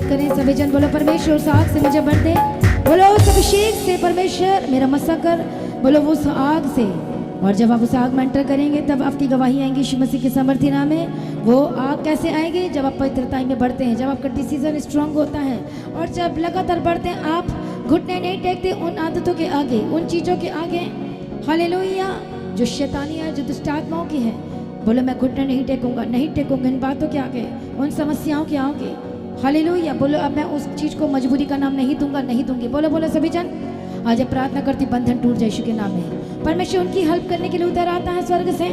करें सभी जन। बोलो परमेश्वर उस आग से मुझे भर दे। बोलो उस अभिषेक से परमेश्वर मेरा मसा कर। बोलो वो उस आग से। और जब आप उस आग में एंटर करेंगे तब आपकी गवाही आएंगी यीशु मसीह के सामर्थ्य नाम में। वो आग कैसे आएगी? जब आप पवित्रता में बढ़ते हैं, जब आपका डिसीजन स्ट्रांग होता है और जब लगातार बढ़ते हैं, आप घुटने नहीं टेकते उन आदतों के आगे, उन चीज़ों के आगे, हालेलुया, जो शैतानी है, जो दुष्ट आत्माओं की है। बोलो मैं घुटने नहीं टेकूंगा, नहीं टेकूंगा इन बातों के आगे, उन समस्याओं के आगे। हालेलुया। बोलो अब मैं उस चीज़ को मजबूरी का नाम नहीं दूंगा, नहीं दूंगी। बोलो बोलो सभी जन। आज प्रार्थना करती बंधन टूट जाए यीशु के नाम में। परमेश्वर उनकी हेल्प करने के लिए उतर आता है स्वर्ग से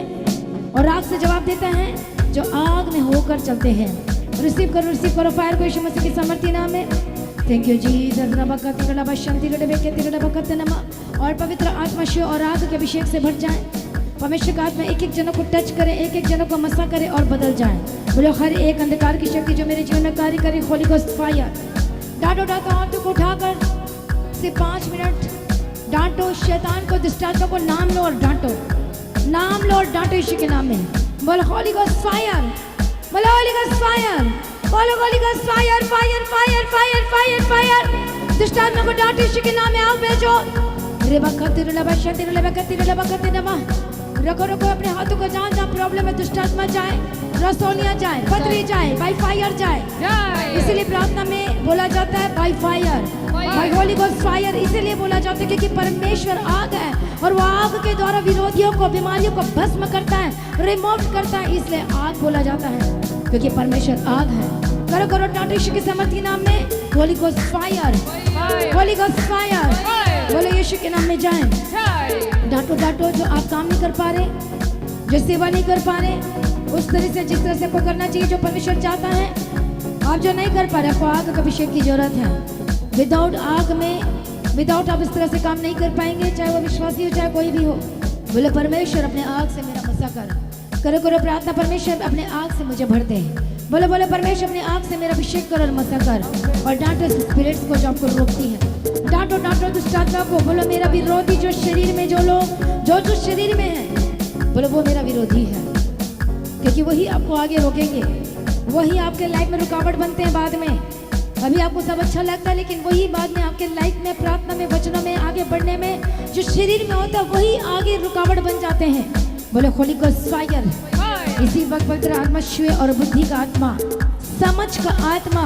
और आग से जवाब देता है, जो आग में होकर चलते हैं। रिसीव करो फायर को यीशु मसीह के सामर्थ्य नाम में। Thank you Jesus. और पवित्र आत्मा शिव और आग के अभिषेक से भर जाए। परमेश्वर का आत्मा एक एक जनों को टच करे, एक एक जनों को मसा करे और बदल जाए। बोलो हर एक अंधकार की शक्ति जो मेरे जीवन में कार्य करे, होली गोस्ट फायर। डांटो हाथों को उठाकर से 5 मिनट डांटो शैतान को, दुष्टात्मा को नाम लो और डांटो, नाम लो और डांटो यीशु के नाम में। बोलो होली गोस्ट फायर, बोलो होली गोस्ट फायर, बोलो holy ghost fire, fire fire fire fire fire. दुष्टात्मा को डांटो यीशु के नाम में, आओ भेजो। रखो अपने हाथों को, जहाँ जहाँ प्रॉब्लम है दुष्टात्मा जाए, रसोनिया जाए, पथरी जाए, बाय फायर जाए। इसीलिए प्रार्थना में बोला जाता है by fire, by Holi ghost fire. इसीलिए बोला जाता है क्योंकि परमेश्वर आग है और वो आग के द्वारा विरोधियों को, बीमारियों को भस्म करता है, रिमूव करता है। इसलिए आग बोला जाता है क्योंकि परमेश्वर आग है। करो डांटो यीशु के सामर्थ्य नाम में, holy ghost fire, holy ghost fire. बोलो यीशु के नाम में जाएं। डांटो जो आप काम नहीं कर पा रहे, जो सेवा नहीं कर पा रहे उस तरह से, जिस तरह से आपको करना चाहिए, जो परमेश्वर चाहता है, आप जो नहीं कर पा रहे, आपको आग का अभिषेक की जरूरत है। विदाउट आग में, विदाउट आप इस तरह से काम नहीं कर पाएंगे, चाहे वो विश्वासी हो चाहे कोई भी हो। बोले परमेश्वर अपने आग से मेरा मसा कर। करो प्रार्थना, परमेश्वर अपने आग से मुझे भर दे। बोलो परमेश्वर अपने आग से मेरा अभिषेक कर और मसा कर। और डांटो स्पिरिट्स को जो आपको रोकती है, डांटो दुष्टात्मा को। बोलो मेरा विरोधी जो शरीर में, जो लोग जो शरीर में है, बोलो वो मेरा विरोधी है, क्योंकि वही आपको आगे रोकेंगे, वही आपके लाइफ में रुकावट बनते हैं बाद में। अभी आपको सब अच्छा लगता है, लेकिन वही बाद में आपके लाइफ में, प्रार्थना में, वचनों में आगे बढ़ने में जो शरीर में होता है, वही आगे रुकावट बन जाते हैं। बोले होली गोस्ट फायर। इसी वक्त पवित्र आत्मा शिव और बुद्धि का आत्मा, समझ का आत्मा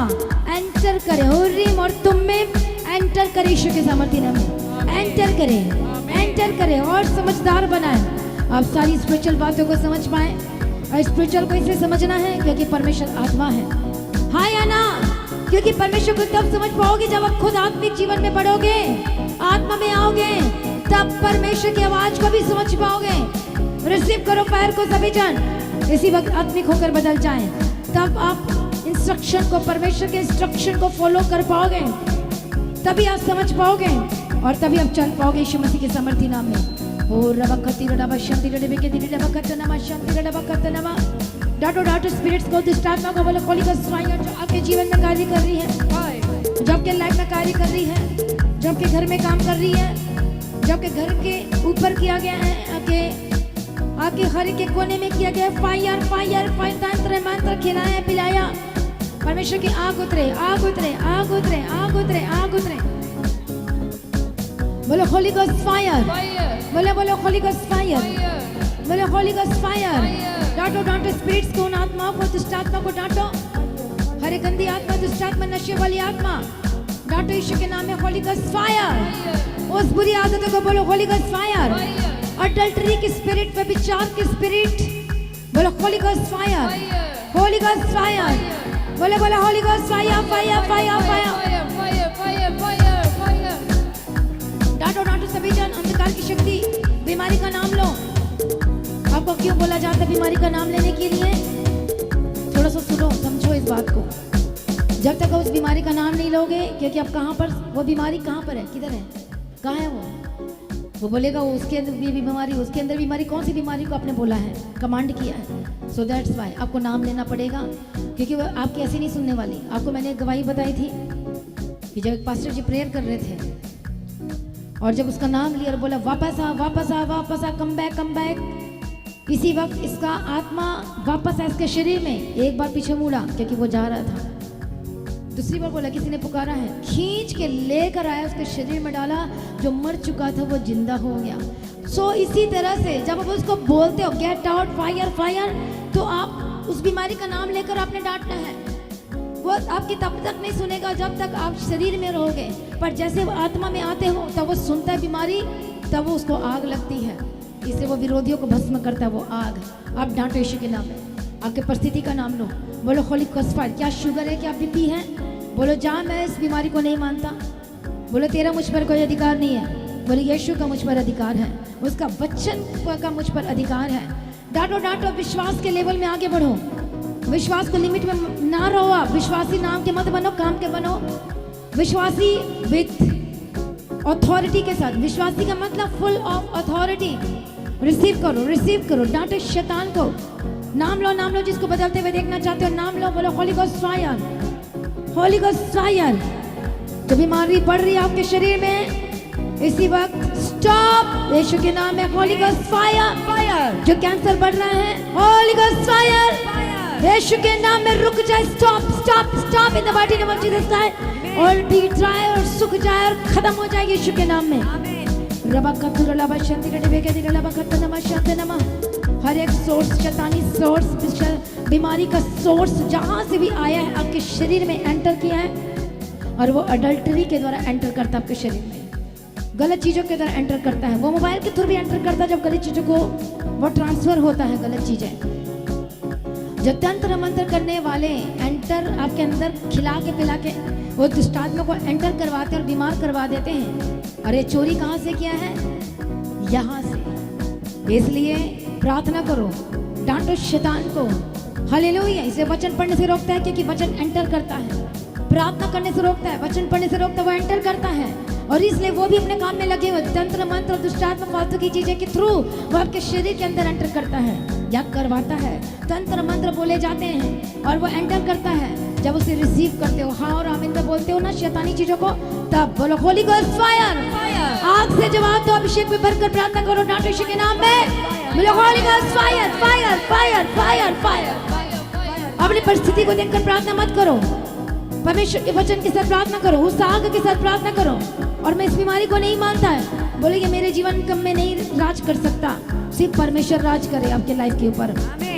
एंटर करे और तुम में एंटर करे यीशु के सामर्थ्य नाम में। एंटर करे और समझदार बनाए। आप सारी स्पिरिचुअल बातों को समझ पाए। और स्पिरिचुअल को इसलिए समझना है क्योंकि परमेश्वर आत्मा है। हाँ या ना? क्योंकि परमेश्वर को तब समझ पाओगे जब आप खुद आत्मिक जीवन में बढ़ोगे, आत्मा में आओगे, तब परमेश्वर की आवाज को भी समझ पाओगे। रिसीव करो फायर को सभी जन। इसी वक्त आत्मिक होकर बदल जाएं, तब आप इंस्ट्रक्शन को, परमेश्वर के इंस्ट्रक्शन को फॉलो कर पाओगे, तभी आप समझ पाओगे और तभी आप चल पाओगे यीशु मसीह के सामर्थ्य नाम में। डांटो स्पिरिट्स को, दुष्टात्मा को। बोलो होली गोस्ट फायर जो आपके जीवन में कार्य कर रही है, जो आपके लाइफ में कार्य कर रही है, जो आपके घर में काम कर रही है, जो आपके घर के ऊपर किया गया है, आपके हर एक कोने में किया गया। फायर फायर फायर, तंत्र मंत्र खिलाया पिलाया। परमेश्वर की आग उतरे, आग उतरे, आग उतरे, आग उतरे, आग उतरे। बोलो होली गोस्ट फायर, बोलो होली गोस्ट फायर, बोलो होली गोस्ट फायर। डांटो स्पिरिट्स को, उन आत्माओं को, दुष्टात्मा को डांटो। हर एक गंदी आत्मा, दुष्टात्मा, नशे वाली आत्मा, डांटो यीशु के नाम में होली गोस्ट फायर। उस बुरी आदतों को बोलो होली गोस्ट फायर। अडल्टरी की स्पिरिट, व्यभिचार की स्पिरिट, बोलो holy ghost fire, holy ghost fire. बोलो holy ghost fire, fire fire fire. डांटो सभी जन। अंधकार की शक्ति, बीमारी का नाम लो। आपको क्यों बोला जाता है बीमारी का नाम लेने के लिए? थोड़ा सा सुनो, समझो इस बात को। जब तक उस बीमारी का नाम नहीं लोगे, क्योंकि आप कहाँ पर, वो बीमारी कहाँ पर है, किधर है, कहाँ है वो बोलेगा उसके अंदर भी बीमारी, उसके अंदर बीमारी। कौन सी बीमारी को आपने बोला है, कमांड किया है? सो दैट्स वाई आपको नाम लेना पड़ेगा, क्योंकि वो आपकी ऐसी नहीं सुनने वाली। आपको मैंने एक गवाही बताई थी कि जब एक पास्टर जी प्रेयर कर रहे थे और जब उसका नाम लिया और बोला वापस आ, वापस आ, वापस आ, कम बैक, कम बैक। इसी वक्त इसका आत्मा वापस आ इसके शरीर में। एक बार पीछे मुड़ा क्योंकि वो जा रहा था। दूसरी बार बोला किसी ने पुकारा है, खींच के लेकर आया, उसके शरीर में डाला, जो मर चुका था वो जिंदा हो गया। सो इसी तरह से जब आप उसको बोलते हो गेट आउट फायर फायर, तो आप उस बीमारी का नाम लेकर आपने डांटना है। वो आपकी तब तक नहीं सुनेगा जब तक आप शरीर में रहोगे, पर जैसे वो आत्मा में आते हो तब वो सुनता है बीमारी, तब वो उसको आग लगती है, इससे वो विरोधियों को भस्म करता है वो आग। आप डांटो यीशु के नाम में, आपके परिस्थिति का नाम लो, बोलो होली गोस्ट फायर। क्या शुगर है, क्या बीपी है, बोलो जा मैं इस बीमारी को नहीं मानता, बोलो तेरा मुझ पर कोई अधिकार नहीं है, बोलो यीशु का मुझ पर अधिकार है, उसका वचन का मुझ पर अधिकार है। डांटो डांटो, विश्वास के लेवल में आगे बढ़ो, विश्वास को लिमिट में ना रहो। आप विश्वासी नाम के मत बनो, काम के बनो, विश्वासी विथ अथॉरिटी के साथ। विश्वासी का मतलब फुल ऑफ अथॉरिटी। रिसीव करो, रिसीव करो। डांटो शैतान को, नाम लो, नाम लो, जिसको बदलते हुए देखना चाहते हो नाम लो, बोलो holy ghost fire, holy ghost fire. जो बीमारी बढ़ रही है आपके शरीर में इसी वक्त स्टॉप, यीशु के नाम में होली गोस्ट फायर फायर। जो कैंसर बढ़ रहा है होली गोस्ट फायर, यीशु के नाम में रुक जाए, stop stop stop in the mighty name of Jesus Christ. और भीग जाए और सूख जाए और खत्म हो जाए यीशु के नाम में। रबा कतुर लबा शांति के डिबे के दिल लबा कत नमा शांति नमा। हर एक सोर्स, शैतानी सोर्स, बीमारी का सोर्स जहाँ से भी आया है आपके शरीर में एंटर किया है, और वो अडल्टरी के द्वारा एंटर करता है आपके शरीर में, गलत चीज़ों के द्वारा एंटर करता है। वो मोबाइल के थ्रू भी एंटर करता है, जब गलत चीज़ों को वो ट्रांसफर होता है, गलत चीज़ें। जो तंत्र मंत्र करने वाले एंटर आपके अंदर खिला के पिला के वो दुष्ट आत्मा को एंटर करवाते और बीमार करवा देते हैं। और ये चोरी कहाँ से किया है, यहाँ से। इसलिए प्रार्थना करो, डांटो शैतान को। हालेलुया। इसे वचन पढ़ने से रोकता है, क्योंकि वचन एंटर करता है। प्रार्थना करने से रोकता है, वचन पढ़ने से रोकता है, वो एंटर करता है। और इसलिए वो भी अपने काम में लगे हुए, तंत्र मंत्र दुष्ट आत्मा फालतू की चीजें के थ्रू वो आपके शरीर के अंदर एंटर करता है या करवाता है। तंत्र मंत्र बोले जाते हैं और वो एंटर करता है। जब उसे रिसीव करते हो, हाँ और आमीन में बोलते हो ना शैतानी चीजों को, तब बोलो होली गोस्ट फायर। आग से जवाब दो, अभिषेक में भरकर प्रार्थना करो, डांटो यीशु के नाम में, बोलो holy ghost fire fire fire fire fire. अपनी परिस्थिति को देखकर प्रार्थना मत करो, परमेश्वर के वचन के साथ प्रार्थना करो, उस आग के साथ प्रार्थना करो। और मैं इस बीमारी को नहीं मानता है, बोले ये मेरे जीवन कम में नहीं राज कर सकता, सिर्फ परमेश्वर राज करे आपके लाइफ के ऊपर।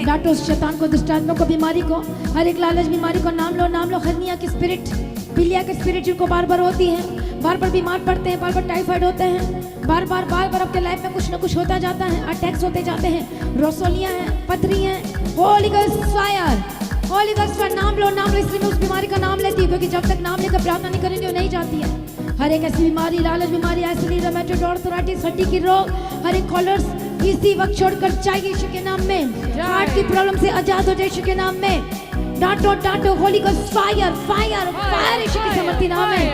डांटो शैतान को, दुष्ट आत्मा को, बीमारी को, हर एक लालच बीमारी को नाम लो, नाम लो। हर्निया की स्पिरिट, पीलिया की स्पिरिट जिनको बार बार होती है, बार बार बीमार पड़ते हैं, बार बार टाइफाइड होते हैं, बार बार आपके लाइफ में कुछ ना कुछ होता जाता है, अटैक्स होते जाते हैं, रोसोलियां हैं, पथरी हैं। Holi ghost fire, holy ghost fire. नाम लो, नाम लो। इसलिए मैं उस बीमारी का नाम लेती हूँ, क्योंकि जब तक नाम लेकर प्रार्थना नहीं करेंगे वो नहीं जाती है। हर एक ऐसी बीमारी, लालच बीमारी, एसिडिटी, रूमेटॉइड आर्थराइटिस, हड्डी की रोग, हर एक कॉलर्स इसी वक्त छोड़कर जाएगी यीशु के नाम में। हार्ट की प्रॉब्लम से आजाद हो जाए यीशु के नाम में। डांटो डांटो, holy ghost fire fire fire, यीशु के समर्थी नाम में।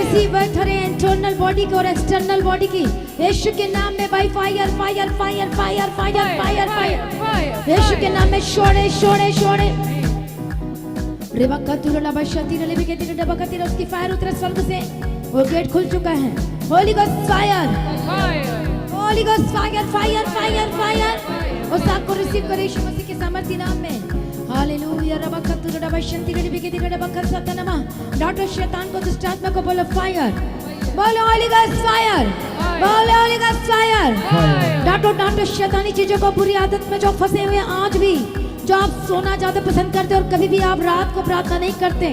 इसी वक्त हर इंटरनल बॉडी की और एक्सटर्नल बॉडी की यीशु के नाम में by fire fire fire fire fire fire fire, यीशु के नाम में छोड़े छोड़े छोड़े। उसकी फायर उतरे स्वर्ग से, वो गेट खुल चुका है। Holi ghost fire, holy ghost fire fire fire fire. उस आग को रिसीव करो यीशु मसीह के सामर्थ्य नाम में। हालेलुया। डांटो शैतान को, दुष्ट आत्मा को, बोलो फायर, बोलो होली गोस्ट फायर, बोलो होली गोस्ट फायर। डांटो डांटो शैतानी चीजों को, बुरी आदत में जो फंसे हुए आज भी, जो आप सोना ज्यादा पसंद करते और कभी भी आप रात को प्रार्थना नहीं करते,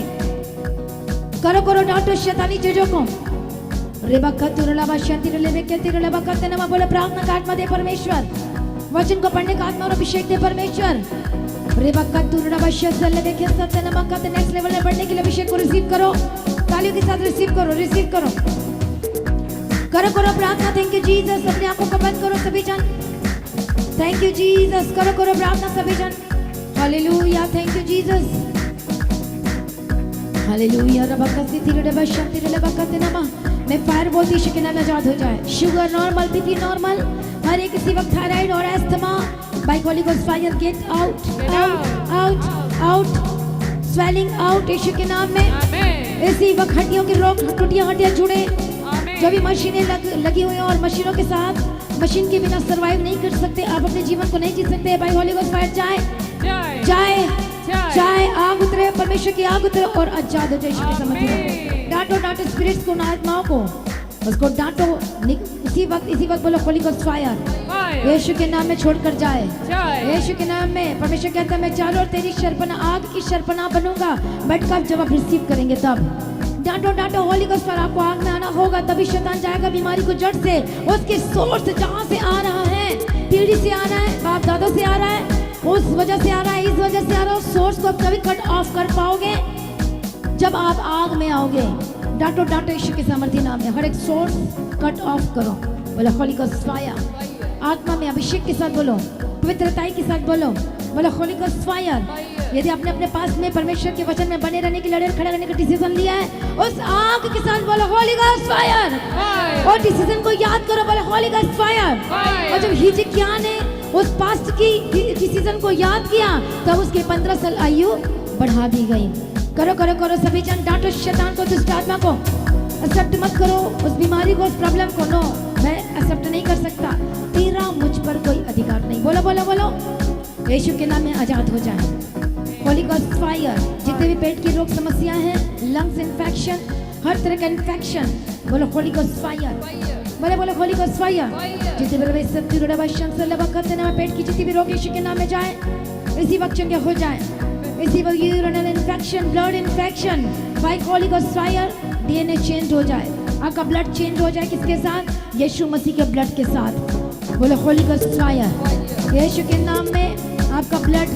करो करो डांटो शैतानी चीजों को। बोले प्रार्थना का आत्मा दे परमेश्वर, वचन को पढ़ने का आत्मा और अभिषेक दे परमेश्वर। नेक्स्ट लेवल में बढ़ने के लिए अभिषेक को रिसीव करो, तालियों के साथ रिसीव करो, रिसीव करो, करो करो प्रार्थना। Thank you Jesus. अपने आंखों को बंद करो सभी जन, थैंक यू जीसस। करो करो प्रार्थना सभी जन। Hallelujah, thank you Jesus. Hallelujah. मैं फायर बोलती यीशु के नाम आजाद हो जाए। शुगर नॉर्मल, बीपी नॉर्मल, हर एक इसी वक्त थायराइड और asthma, by Holi ghost fire get out out out out, swelling out यीशु के नाम में। इसी वक्त हड्डियों के रोग, टूटियां हड्डियां जुड़े, जो भी मशीनें लगी हुई हैं और मशीनों के साथ, मशीन के बिना सरवाइव नहीं कर सकते, आप अपने जीवन को नहीं जी सकते, बाय होली गोस्ट फायर जाए जाए जाए, आग उतरे, परमेश्वर की आग उतरे और आजाद हो जाए यीशु के समर्थी नाम में। डांटो डांटो स्पिरिट्स को, आत्माओं को, उसको डांटो। इसी वक्त बोलो होली गोस्ट फायर यीशु के नाम में छोड़कर जाए, यीशु के नाम में। परमेश्वर कहता है मैं चारों ओर तेरी शर्पना, आग की शर्पना बनूंगा, बट कब जब आप रिसीव करेंगे तब। डांटो डांटो होली गोस्ट फायर, आपको आग में आना होगा, तभी शैतान जाएगा बीमारी को जड़ से, उसके सोर्स जहां से आ रहा है, पीढ़ी से आ रहा है, बाप दादों से आ रहा है, उस वजह से आ रहा है, इस वजह से आ रहा है, सोर्स को आप कभी कट ऑफ कर पाओगे जब आप आग में आओगे। डांटो डांटो यीशु के सामर्थ्य नाम में, हर एक सोर्स कट ऑफ करो। बोलो होली गोस्ट फायर। आत्मा में अभिषेक के साथ बोलो, पवित्रताई के साथ बोलो, बोलो होली गोस्ट फायर। यदि आपने अपने पास में परमेश्वर के वचन में बने रहने की, लड़े खड़े रहने का डिसीजन लिया है, उस आग के साथ बोलो होली गोस्ट फायर। और डिसीजन को याद करो, बोलो होली गोस्ट फायर। और जब हिजकिय्याह ने उस पास्ट की डिसीजन को याद किया, तब उसके 15 साल आयु बढ़ा दी गई। करो करो करो सभी जन, डांटो शैतान को, दुष्ट आत्मा को। एक्सेप्ट मत करो उस बीमारी को, उस प्रॉब्लम को। नो, मैं एक्सेप्ट नहीं कर सकता, तेरा मुझ पर कोई अधिकार नहीं। बोलो बोलो बोलो, यीशु के नाम में आजाद हो जाए। Holy ghost fire. जितने भी पेट की रोग समस्या है, लंग्स इन्फेक्शन, हर तरह का इन्फेक्शन, बोलो होली गोस्ट फायर। बोले बोलो होली गोस्ट फायर। जितने भी पेट की जितनी भी रोग यीशु के नाम में जाए, इसी वक्त चंगे हो जाए। इसी वक्त urinal infection, blood infection, by Holi ghost fire DNA change हो जाए, आपका ब्लड चेंज हो जाए। किसके साथ? यीशु मसीह के ब्लड के साथ। बोलो होली गोस्ट फायर। यीशु के नाम में आपका ब्लड,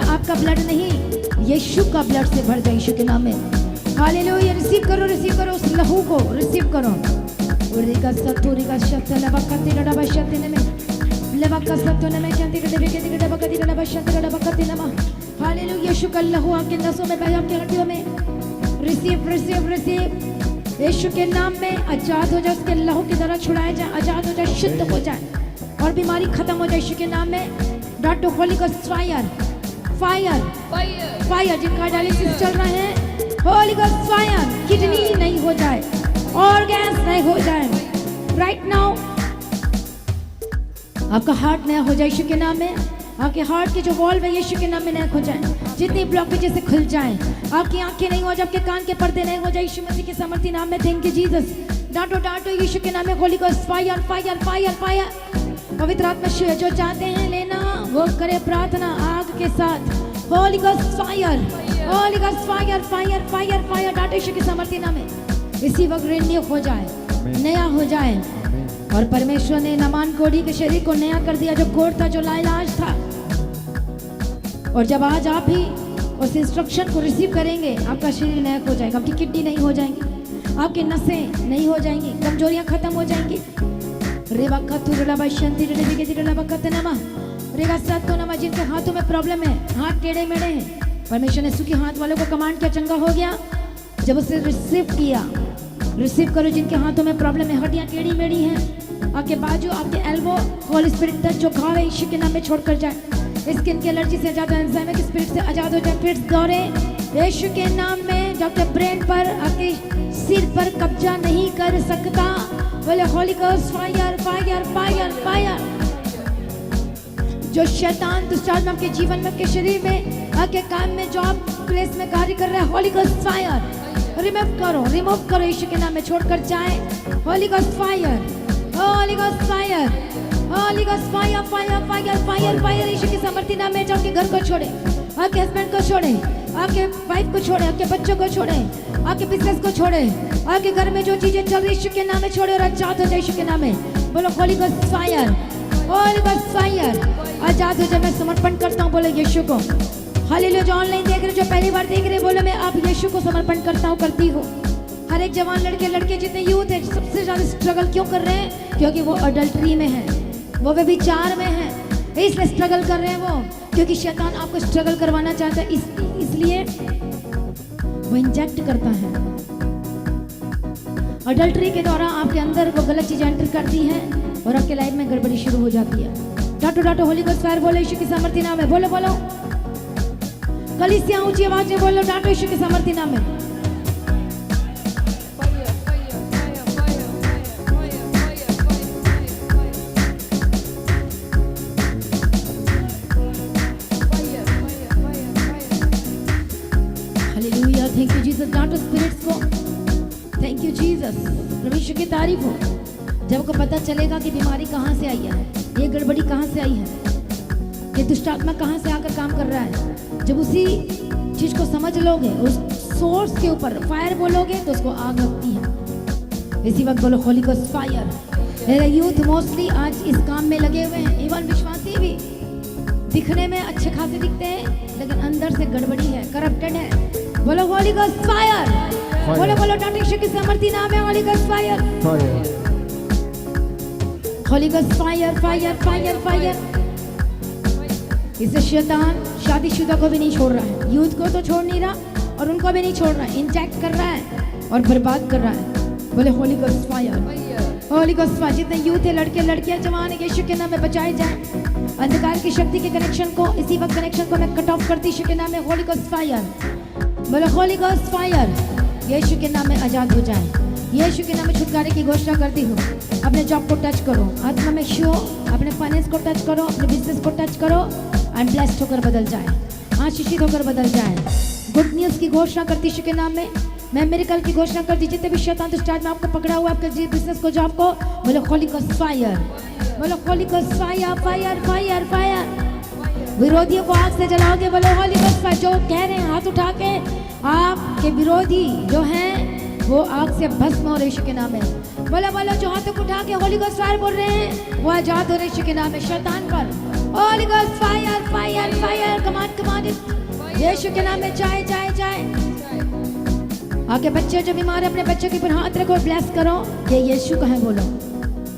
आपका ब्लड नहीं, यीशु का ब्लड से भर जाए यीशु के नाम में। हालेलुया। रिसीव करो उस लहू को, रिसीव करो। उरिका सतुरिका शतला बकति डडा बशतिने में लेवा का सतुने में चंती डडे के डडा बकति डडा बशत डडा बकति नमा। हालेलुया। यीशु का लहू आपके नसों में बहे, आपके हड्डियों में। Receive receive receive. यीशु के नाम में आजाद हो जाए, उसके लहू की तरह छुड़ाया जाए, आजाद हो जाए, शुद्ध हो जाए और बीमारी खत्म हो जाए यीशु के नाम में। डांटो holy ghost fire fire fire. जिनका डायलिसिस चल रहा है, होली गोस्ट फायर। किडनी नहीं हो जाए, ऑर्गन्स नहीं हो जाए। राइट नाउ आपका हार्ट नया हो जाए यीशु के नाम में। आपके हार्ट के जो वॉल्व है यीशु के नाम में नया हो जाए, जितनी ब्लॉकेजेस से खुल जाए। आपकी आंखें नहीं हो जाए, आपके कान के पर्दे नहीं हो जाए यीशु मसीह के सामर्थ्य नाम में। Thank you Jesus. डांटो डांटो यीशु के नाम में holy ghost fire fire fire fire. पवित्र आत्मा जो चाहते हैं लेना, वो करे प्रार्थना आग के साथ। Holy ghost fire, holy ghost fire fire fire fire. डांटो यीशु के सामर्थ्य नाम में। इसी वक्त रिन्यू हो जाए, नया हो जाए। और परमेश्वर ने नामान कोढ़ी के शरीर को नया कर दिया, जो कोढ़ था, जो लाइलाज था। और जब आज आप ही उस इंस्ट्रक्शन को रिसीव करेंगे, आपका शरीर नया हो जाएगा। आपकी किडनी नहीं हो जाएंगी, आपकी नसें नहीं हो जाएंगी, कमजोरियां खत्म हो जाएंगी। जिनके हाथों में प्रॉब्लम है, हाथ टेढ़े मेढ़े हैं, परमेश्वर ने सूखे हाथ वालों को कमांड किया, चंगा हो गया। जब उसे रिसीव किया, रिसीव करो। जिनके हाथों में प्रॉब्लम है, हड्डियां टेढ़ी मेढ़ी हैं, आपके बाजू, आपके एल्बो, होली स्पिरिट टच, जो घाव है यीशु के नाम में छोड़कर जाए। स्किन की एलर्जी से आजाद हो, एंजाइमिक स्पिरिट से आजाद हो जाए। फिट्स दौरे यीशु के नाम में, जो आपके ब्रेन पर, आपके सिर पर कब्जा नहीं कर सकता। बोले Holi ghost fire fire fire fire. जो शैतान दुष्ट आत्मा आपके जीवन में, आपके शरीर में, आपके काम में, जॉब प्लेस में कार्य कर रहा है, होली गोस्ट फायर रिमूव करो यीशु के नाम में, छोड़कर जाए। Holy ghost fire, holy ghost fire, holy ghost fire fire fire fire fire. यीशु के सामर्थ्य नाम में, जो आपके घर को छोड़े, आपके हस्बैंड को छोड़े, आपके वाइफ को छोड़े, आपके बच्चों को छोड़े, आपके बिजनेस को छोड़े, आपके घर में जो चीजें चल रही यीशु के नाम में छोड़े और आजाद हो जाए यीशु के नाम में। बोलो holy ghost fire, holy ghost fire. आजाद हो जाए। मैं समर्पण करता हूँ, बोलो यीशु को। हालेलुया। जो ऑनलाइन देख रहे, जो पहली बार देख रहे, बोलो मैं आप यीशु को समर्पण करता हूँ, करती हूँ। हर एक जवान लड़के लड़के जितने यूथ है, सबसे ज्यादा स्ट्रगल क्यों कर रहे हैं? क्योंकि वो अडल्ट्री में है, वो व्यभिचार में है, इसलिए स्ट्रगल कर रहे हैं वो। क्योंकि शैतान आपको स्ट्रगल करवाना चाहता है, इसलिए वो इंजेक्ट करता है। अडल्ट्री के दौरान आपके अंदर वो गलत चीजें एंटर करती हैं और आपके लाइफ में गड़बड़ी शुरू हो जाती है। डांटो डांटो होली गोस्ट फायर। बोलो यीशु की सामर्थ्य नाम है। बोलो बोलो कलीसिया, ऊंची आवाज में बोलो, डांटो यीशु के सामर्थ्य नाम है। जीसस, प्रभु यीशु की तारीफ हो। जब आपको पता चलेगा कि बीमारी कहाँ से आई है, ये गड़बड़ी कहाँ से आई है, ये दुष्ट आत्मा कहाँ से आकर काम कर रहा है, जब उसी चीज को समझ लोगे, उस सोर्स के ऊपर फायर बोलोगे तो उसको आग लगती है। इसी वक्त बोलो होली गोस्ट फायर। मेरे यूथ मोस्टली आज इस काम में लगे हुए हैं, इवन विश्वासी भी दिखने में अच्छे खासे दिखते हैं लेकिन अंदर से गड़बड़ी है, करप्टेड है। बोलो होली गोस्ट फायर, बोलो बोलो डॉक्टर यीशु की समर्थी नाम है Holi ghost fire, holy ghost fire, fire fire fire. इससे शैतान शादीशुदा को भी नहीं छोड़ रहा है, यूथ को तो छोड़ नहीं रहा और उनको भी नहीं छोड़ रहा है, इंजेक्ट कर रहा है और बर्बाद कर रहा है। बोले Holi ghost fire, holy ghost fire. जितने यूथ है, लड़के लड़कियां जवान है, यीशु के नाम में बचाए जाए। अंधकार की शक्ति के कनेक्शन को, इसी वक्त कनेक्शन को मैं कट ऑफ करती यीशु के नाम में होली गोस्ट फायर। बोलो होली गोस्ट फायर। यीशु के नाम में आजाद हो जाए, यीशु के नाम में छुटकारे की घोषणा करती हूँ। अपने जॉब को टच करो, आत्मा में शो, अपने फाइनेंस को टच करो, अपने बिजनेस को टच करो एंड ब्लेस्ड होकर बदल जाए, आशीषित होकर बदल जाए। गुड न्यूज़ की घोषणा करती यीशु के नाम में। मैं मिरेकल की घोषणा करती, जितने भी शैतान तो स्टार्ट में आपको पकड़ा हुआ, आपके बिजनेस को, जॉब को, बोलो होली गोस्ट फायर, बोलो holy ghost fire, fire fire fire. विरोधियों को आग से जलाओगे, बोलो होली गोस्ट फायर। जो कह रहे हैं हाथ उठा के, आपके विरोधी जो हैं वो आग से भस्म हो रहे यीशु के नाम में। बोलो बोलो, जो हाथों को उठा के होली गोस्ट फायर बोल रहे हैं वो आजाद हो रहे यीशु के नाम में शैतान पर। Holy ghost fire, fire fire, command command यीशु के नाम में। जाए जाए जाए। आगे बच्चे जो बीमार है, अपने बच्चों के ऊपर हाथ रखो, ब्लेस करो। ये यीशु का है, बोलो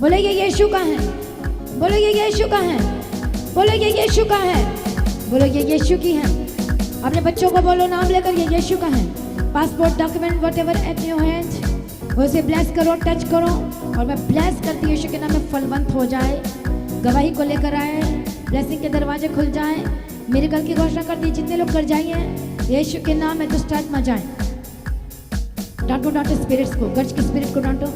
बोलो ये यीशु का है, बोलो ये यीशु का है, बोलो ये यीशु का है, बोलो ये यीशु की है। अपने बच्चों को बोलो नाम लेकर, ये यीशु का है। Passport, document, whatever at your hand, उसे ब्लेस करो, टच करो। और मैं ब्लेस करती हूँ यीशु के नाम में फलवंत हो जाए, गवाही को लेकर आए, ब्लेसिंग के दरवाजे खुल जाए। मेरे कल की घोषणा करती, जितने लोग कर जाइए यीशु के नाम में, तो स्टार्ट में जाए। डांटो डांटो स्पिरिट्स को, गर्ज की स्पिरिट को डांटो।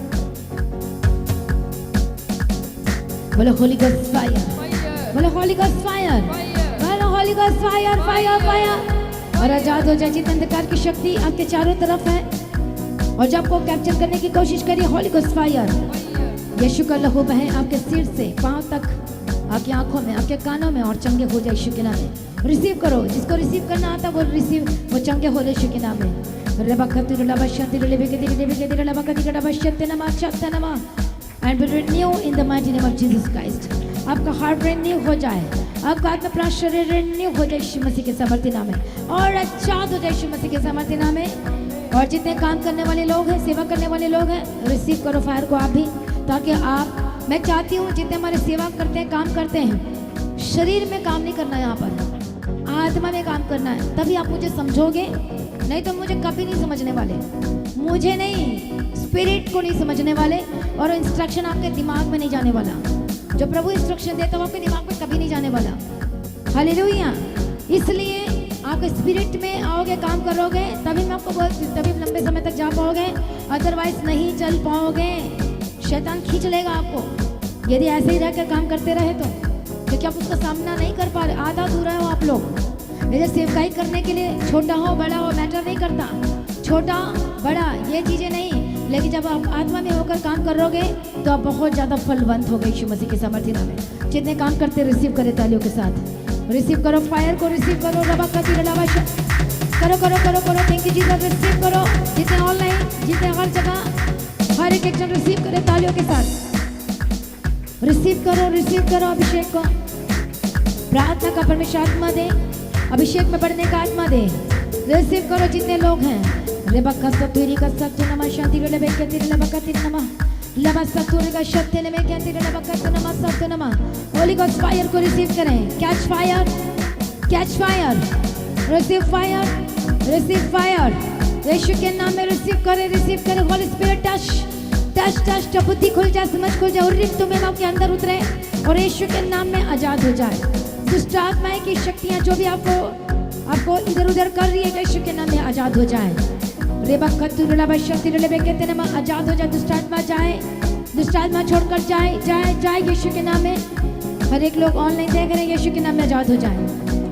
बोलो होली गोस्ट फायर, बोलो होली गोस्ट फायर, बोलो holy ghost fire, fire fire. और आजाद हो जाए जितने अंधकार की शक्ति आपके चारों तरफ है और जब आपको कैप्चर करने की कोशिश करिए, होली गोस्ट फायर। यीशु का लहू बहे आपके सिर से पांव तक, आपकी आंखों में, आपके कानों में, और चंगे हो जाए यीशु के नाम में। रिसीव करो, जिसको रिसीव करना आता वो रिसीव, वो चंगे हो जाए यीशु के नाम में। And be renew in the mighty name of Jesus Christ. आपका हार्ट रिन्यू हो जाए, आपका आत्मा प्राण शरीर रिन्यू हो जाए यीशु मसीह के सामर्थ्य नाम में, और आजाद हो जाए यीशु मसीह के सामर्थ्य नाम में। और जितने काम करने वाले लोग हैं, सेवा करने वाले लोग हैं, रिसीव करो फायर को आप भी, ताकि आप, मैं चाहती हूँ जितने हमारे सेवा करते हैं, काम करते हैं, शरीर में काम नहीं करना है, यहाँ पर आत्मा में काम करना है, तभी आप मुझे समझोगे। नहीं तो मुझे कभी नहीं समझने वाले, मुझे नहीं, स्पिरिट को नहीं समझने वाले, और इंस्ट्रक्शन आपके दिमाग में नहीं जाने वाला। जो प्रभु इंस्ट्रक्शन देता है वो आपके दिमाग में कभी नहीं जाने वाला। हालेलुया। इसलिए आप स्पिरिट में आओगे, काम करोगे, तभी मैं आपको बोलती हूँ, तभी लंबे समय तक जा पाओगे, अदरवाइज नहीं चल पाओगे। शैतान खींच लेगा आपको यदि ऐसे ही रहकर काम करते रहे तो, क्योंकि आप उसका सामना नहीं कर पा रहे, आधा अधूरा हो आप लोग। जैसे सेवकाई करने के लिए छोटा हो बड़ा हो मैटर नहीं करता, छोटा बड़ा ये चीज़ें नहीं, लेकिन जब आप आत्मा में होकर काम करोगे तो आप बहुत ज़्यादा फलवंत हो गए यीशु मसीह के सामर्थ्य नाम में। जितने काम करते रिसीव करें तालियों के साथ, रिसीव करो फायर को, रिसीव करो रबा का करो करो करो करो। Thank you Jesus. रिसीव करो, जितने ऑनलाइन, जितने हर जगह, हर एक जन रिसीव करे तालियों के साथ। रिसीव करो अभिषेक को, प्रार्थना का परमेश्वर आत्मा दे, अभिषेक में बढ़ने का आत्मा दे। रिसीव करो जितने लोग हैं। रेबक्का सतुरी का सत्य नमः शांति रे लेबे के तिरे लेबक्का तिरे नमः लबा सतुरी का सत्य ने में के तिरे लेबक्का तिरे नमः सत्य नमः। होली गॉस्ट फायर को रिसीव करें। Catch fire, catch fire, receive fire, receive fire. यीशु के नाम में रिसीव करें, रिसीव करें। Holy spirit touch touch touch, तो बुद्धि खुल जाए, समझ खुल जाए, और रिक्त में आपके अंदर उतरे और यीशु के नाम में आजाद हो जाए। दुष्ट आत्माएं की शक्तियां जो भी आपको इधर उधर कर रही है, यीशु के नाम में आजाद हो जाए। आजाद हो जाए, दुष्ट आत्मा जाए, दुष्ट आत्मा छोड़कर जाए जाए जाए यीशु के नाम में। हर एक लोग ऑनलाइन देख रहे हैं, यीशु के नाम में आजाद हो जाए।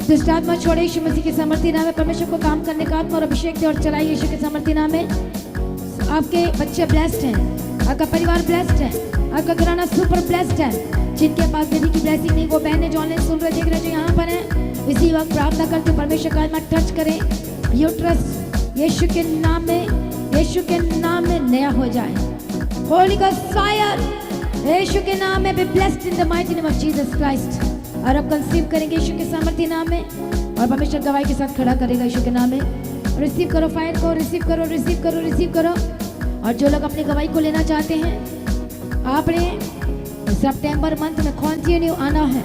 दुष्ट आत्मा छोड़े यीशु मसीह के सामर्थ्य नाम में। परमेश्वर को काम करने का आत्मा और अभिषेक दे और चलाए यीशु के सामर्थ्य नाम में। आपके बच्चे ब्लेस्ड हैं, आपका परिवार ब्लेस्ड है, आपका घराना सुपर ब्लेस्ड है। जिनके पास बेबी की ब्लेसिंग नहीं, वो बहनें जो ऑनलाइन सुन रहे देख रहे जो यहाँ पर हैं, इसी वक्त प्रार्थना करते परमेश्वर का आत्मा टच करें। यूट्रस यीशु के नाम में नया हो जाए। होली गॉस्ट फायर यीशु के नाम में, be blessed in the mighty name of Jesus Christ. और अब कंसीव करेंगे यीशु के सामर्थ्य नाम में, और परमेश्वर गवाही के साथ खड़ा करेगा यीशु के नाम में। रिसीव करो फायर को, रिसीव करो, रिसीव करो, रिसीव करो। और जो लोग अपनी गवाही को लेना चाहते हैं, आपने सितंबर मंथ में कंटिन्यू आना है,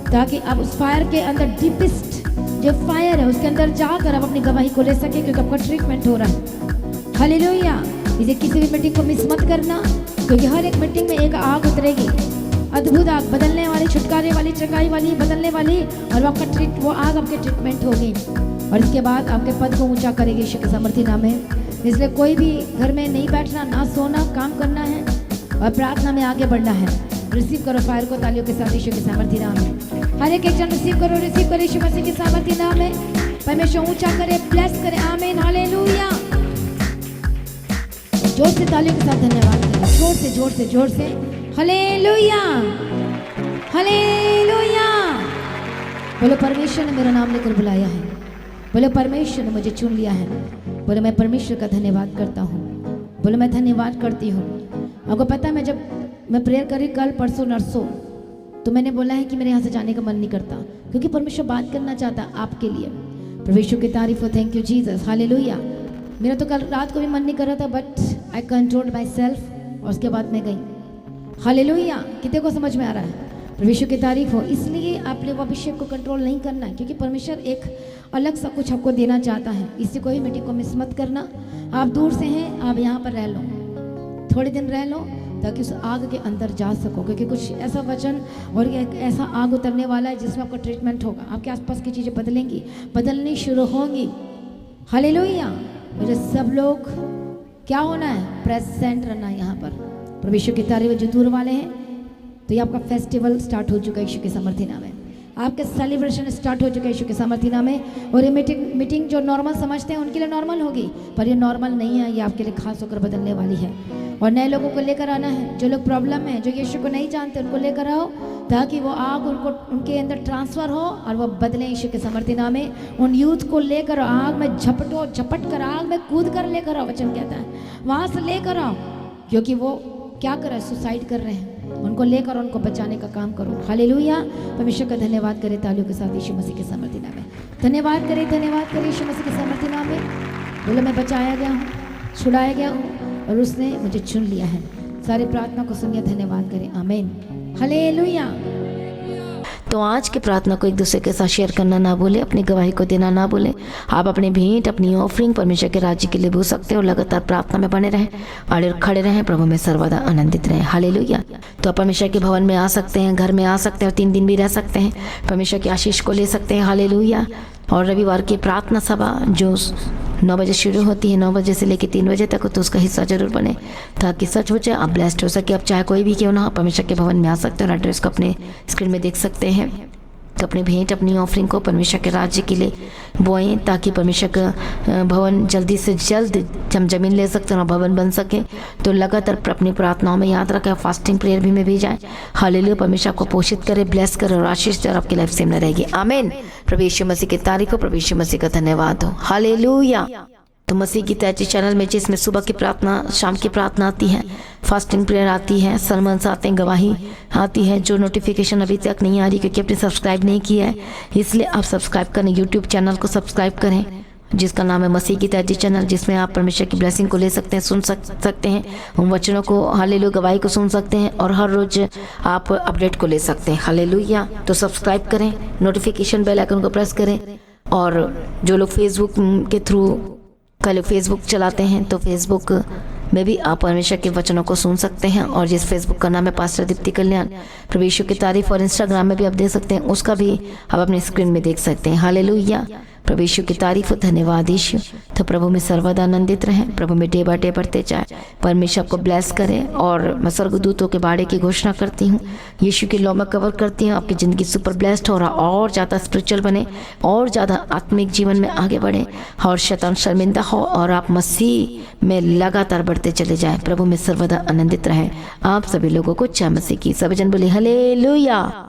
ताकि आप उस फायर के अंदर डीपेस्ट जो फायर है उसके अंदर जाकर आप अपनी गवाही को ले सके, क्योंकि आपका ट्रीटमेंट हो रहा है। हालेलुया। इसे किसी भी मीटिंग को मिस मत करना, क्योंकि हर एक मीटिंग में एक आग उतरेगी, अद्भुत आग, बदलने वाली, छुटकारे वाली, चकाई वाली, बदलने वाली, और आपका वो आग आपके ट्रीटमेंट होगी, और इसके बाद आपके पद को ऊंचा करेगी यीशु के सामर्थ्य नाम में। इसलिए कोई भी घर में नहीं बैठना, ना सोना, काम करना है और प्रार्थना में आगे बढ़ना है। रिसीव करो फायर को तालियों के साथ यीशु के सामर्थ्य नाम में। हर एक जन रिसीव करो यीशु मसीह के सामर्थ्य नाम में। परमेश्वर ऊंचा करे, ब्लेस करे। आमीन, हालेलुया। जोर से तालियों के साथ धन्यवाद करें, जोर से, जोर से, जोर से। Hallelujah, hallelujah. बोलो परमेश्वर ने मेरा नाम लेकर बुलाया है, बोलो परमेश्वर ने मुझे चुन लिया है, बोलो मैं परमेश्वर का धन्यवाद करता हूँ, बोलो मैं धन्यवाद करती हूँ। आपको पता है, जब मैं प्रेयर करी कल परसों नरसों, तो मैंने बोला है कि मेरे यहाँ से जाने का मन नहीं करता, क्योंकि परमेश्वर बात करना चाहता आपके लिए। परमेश्वर की तारीफ हो, थैंक यू जीसस, हालेलुया। मेरा तो कल रात को भी मन नहीं कर रहा था, but I controlled my self, और उसके बाद मैं गई। हालेलुया। कितने को समझ में आ रहा है? परमेश्वर की तारीफ हो। इसलिए आपने वो अभिषेक को कंट्रोल नहीं करना है, क्योंकि परमेश्वर एक अलग सा कुछ आपको देना चाहता है। इसी कोई मीटिंग को मिस मत करना। आप दूर से हैं, आप यहाँ पर रह लो, थोड़े दिन रह लो, ताकि उस आग के अंदर जा सको, क्योंकि कुछ ऐसा वचन और एक ऐसा आग उतरने वाला है जिसमें आपका ट्रीटमेंट होगा। आपके आसपास की चीज़ें बदलेंगी, बदलनी शुरू होंगी। हालेलुया। मेरे सब लोग क्या होना है? प्रेजेंट रहना है यहाँ पर। परमेश्वर की तारीफ। जो दूर वाले हैं, तो ये आपका फेस्टिवल स्टार्ट हो चुका है यीशु के सामर्थ्य नाम में। आपके सेलिब्रेशन स्टार्ट हो चुका है यीशु के सामर्थ्य नाम में। और ये मीटिंग जो नॉर्मल समझते हैं उनके लिए नॉर्मल होगी, पर ये नॉर्मल नहीं है, ये आपके लिए खास होकर बदलने वाली है। और नए लोगों को लेकर आना है, जो लोग प्रॉब्लम में, जो यीशु को नहीं जानते, उनको लेकर आओ, ताकि वो आग उनके अंदर ट्रांसफ़र हो और वो बदलें यीशु के सामर्थ्य नाम में। उन यूथ को लेकर आग में झपटो, झपट कर आग में कूद कर लेकर आओ, वचन कहता है वहाँ से लेकर आओ, क्योंकि वो क्या कर रहे हैं? सुसाइड कर रहे हैं। उनको लेकर उनको बचाने का काम करो। हालेलुया। परमेश्वर का धन्यवाद करें तालियों के साथ यीशु मसीह के सामर्थ्य नाम में। धन्यवाद करें, धन्यवाद करें यीशु मसीह के सामर्थ्य नाम में। बोलो मैं बचाया गया हूँ, छुड़ाया गया हूँ, और उसने मुझे चुन लिया है। सारी प्रार्थना को सुनिए, धन्यवाद करें। आमीन, हालेलुया। तो आज की प्रार्थना को एक दूसरे के साथ शेयर करना ना भूलें, अपनी गवाही को देना ना भूलें। आप अपनी भेंट, अपनी ऑफरिंग परमेश्वर के राज्य के लिए भूल सकते हो। लगातार प्रार्थना में बने रहें, अड़े खड़े रहें, प्रभु में सर्वदा आनंदित रहें। हालेलुया। तो आप परमेश्वर के भवन में आ सकते हैं, घर में आ सकते हैं, और 3 दिन भी रह सकते हैं, परमेश्वर की आशीष को ले सकते हैं। हालेलुया। और रविवार की प्रार्थना सभा जो 9 बजे शुरू होती है, 9 बजे से लेकर 3 बजे तक, तो उसका हिस्सा जरूर बने, ताकि सच हो जाए, आप ब्लेस्ड हो सके। आप चाहे कोई भी क्यों ना, परमेश्वर के भवन में आ सकते हैं, और एड्रेस को अपने स्क्रीन में देख सकते हैं। तो अपनी भेंट, अपनी ऑफरिंग को परमेश्वर के राज्य के लिए बोएं, ताकि परमेश्वर का भवन जल्दी से जल्द हम जमीन ले सकते हैं और भवन बन सके। तो लगातार अपनी प्रार्थनाओं में याद रखें, फास्टिंग प्रेयर भी में भी जाएं। हालेलुया। परमेश्वर आपको पोषित करे, ब्लेस करे और आशीष दे, और आपकी लाइफ सेम न रहेगी। आमीन। प्रभु यीशु मसीह की तारीफ हो, प्रभु यीशु मसीह का धन्यवाद हो। हालेलुया। तो मसीह की तैयारी चैनल में, जिसमें सुबह की प्रार्थना, शाम की प्रार्थना आती है, फास्टिंग प्रेयर आती है, सरमन्स आते हैं, गवाही आती है। जो नोटिफिकेशन अभी तक नहीं आ रही क्योंकि आपने सब्सक्राइब नहीं किया है, इसलिए आप सब्सक्राइब करें, यूट्यूब चैनल को सब्सक्राइब करें, जिसका नाम है मसीह की तैयारी चैनल, जिसमें आप परमेश्वर की ब्लेसिंग को ले सकते हैं, सुन सकते हैं, उन वचनों को, हालेलुया, गवाही को सुन सकते हैं, और हर रोज आप अपडेट को ले सकते हैं। हालेलुया। तो सब्सक्राइब करें, नोटिफिकेशन बेल आइकन को प्रेस करें। और जो लोग फेसबुक के थ्रू कल फेसबुक चलाते हैं, तो फेसबुक में भी आप परमेश्वर के वचनों को सुन सकते हैं, और जिस फेसबुक का नाम है पास्टर दीप्ति कल्याण, प्रभु यीशु की तारीफ। और इंस्टाग्राम में भी आप देख सकते हैं, उसका भी आप अपनी स्क्रीन में देख सकते हैं। हालेलुया। प्रभु यीशु की तारीफ और धन्यवाद यीशु। तो प्रभु में सर्वदा आनंदित रहें, प्रभु में डे बाय डे बढ़ते जाए। परमेश्वर आपको ब्लेस करे। और मैं स्वर्गदूतों के बाड़े की घोषणा करती हूँ, यीशु की लौ में कवर करती हूँ। आपकी ज़िंदगी सुपर ब्लेस्ड हो रहा, और ज़्यादा स्पिरिचुअल बने, और ज़्यादा आत्मिक जीवन में आगे बढ़े, और शैतान शर्मिंदा हो, और आप मसीह में लगातार बढ़ते चले जाएं। प्रभु में सर्वदा आनंदित रहें। आप सभी लोगों को जय मसीह की। सभी जन बोले हालेलुया।